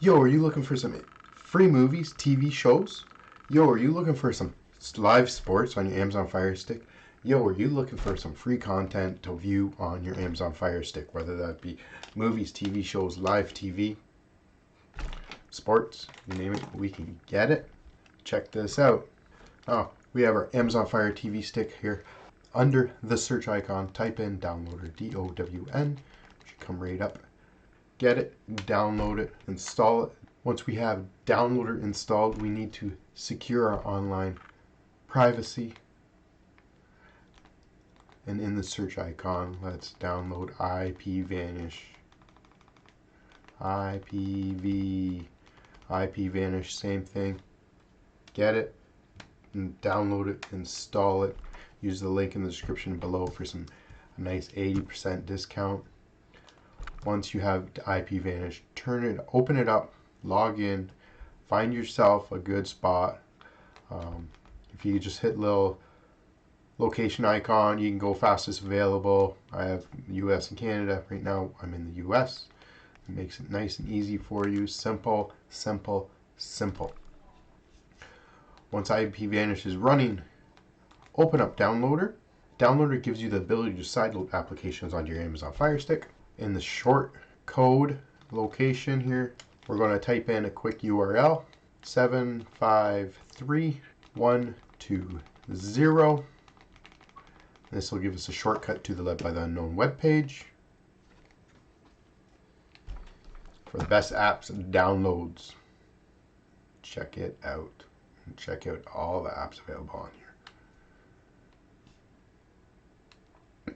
Yo, are you looking for some free movies, TV shows? Yo, are you looking for some live sports on your Amazon Fire Stick? Yo, are you looking for some free content to view on your Amazon Fire Stick? Whether that be movies, TV shows, live TV, sports, you name it, we can get it. Check this out. Oh, we have our Amazon Fire TV Stick here. Under the search icon, type in downloader, DOWN. Should come right up. Get it, download it, install it. Once we have downloader installed, we need to secure our online privacy. And in the search icon, let's download IPVanish. IPVanish, same thing. Get it, and download it, install it. Use the link in the description below for a nice 80% discount. Once you have IPVanish, open it up, log in, find yourself a good spot. If you just hit little location icon, you can go fastest available. I have US and Canada. Right now I'm in the US. It makes it nice and easy for you. Simple, simple, simple. Once IPVanish is running, open up Downloader. Downloader gives you the ability to sideload applications onto your Amazon Fire Stick. In the short code location here, we're going to type in a quick URL, 753120. This will give us a shortcut to the Led by the Unknown webpage for the best apps and downloads. Check it out. And check out all the apps available on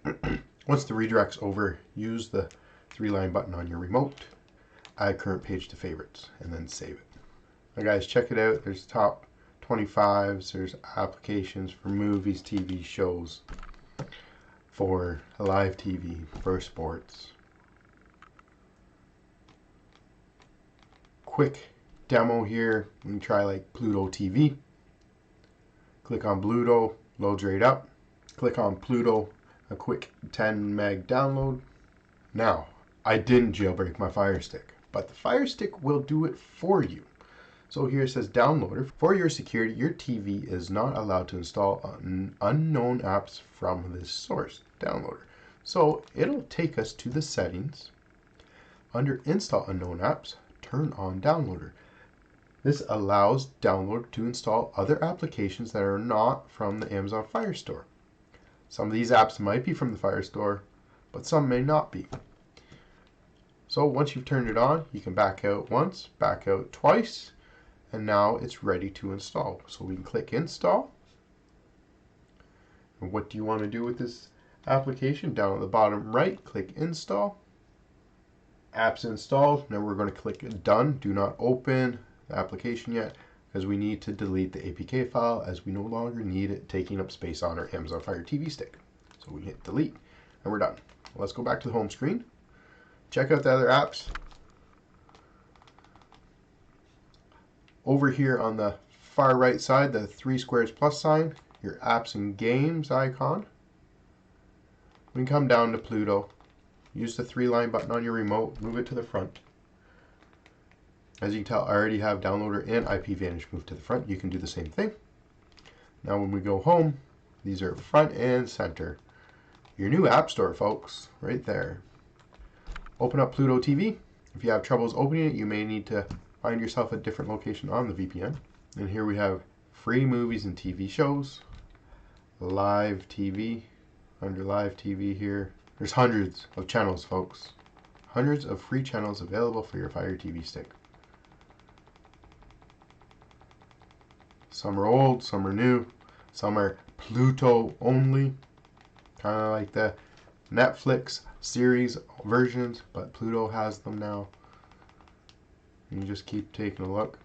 here. Once the redirect's over, use the 3-line button on your remote, add current page to favorites, and then save it. Now guys, check it out. There's top 25s, there's applications for movies, TV shows, for live TV, for sports. Quick demo here, we can try like Pluto TV. Click on Pluto, loads right up. Click on Pluto, a quick 10 meg download. Now, I didn't jailbreak my Fire Stick, but the Fire Stick will do it for you. So here it says downloader. For your security, your TV is not allowed to install unknown apps from this source, downloader. So it'll take us to the settings. Under install unknown apps, turn on downloader. This allows downloader to install other applications that are not from the Amazon Fire Store. Some of these apps might be from the Fire Store, but some may not be. So once you've turned it on, you can back out once, back out twice, and now it's ready to install. So we can click install. And what do you want to do with this application? Down at the bottom right, click install. Apps installed. Now we're going to click done. Do not open the application yet, because we need to delete the APK file as we no longer need it taking up space on our Amazon Fire TV Stick. So we hit delete and we're done. Let's go back to the home screen. Check out the other apps. Over here on the far right side, the 3 squares plus sign, your apps and games icon. We can come down to Pluto. Use the 3-line button on your remote, move it to the front. As you can tell, I already have downloader and IPVanish moved to the front. You can do the same thing. Now when we go home, these are front and center. Your new app store, folks, right there. Open up Pluto TV. If you have troubles opening it, you may need to find yourself a different location on the VPN. And here we have free movies and TV shows. Live TV. Under live TV here, there's hundreds of channels, folks. Hundreds of free channels available for your Fire TV Stick. Some are old, some are new, some are Pluto only. Kind of like the Netflix series versions, but Pluto has them now. And you just keep taking a look.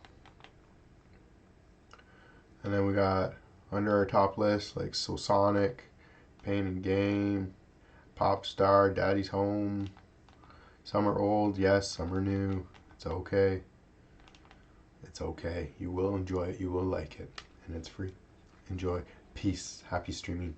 And then we got under our top list like Sonic, Pain and Game, Pop Star, Daddy's Home. Some are old, yes, some are new. It's okay. It's okay. You will enjoy it. You will like it. And it's free. Enjoy. Peace. Happy streaming.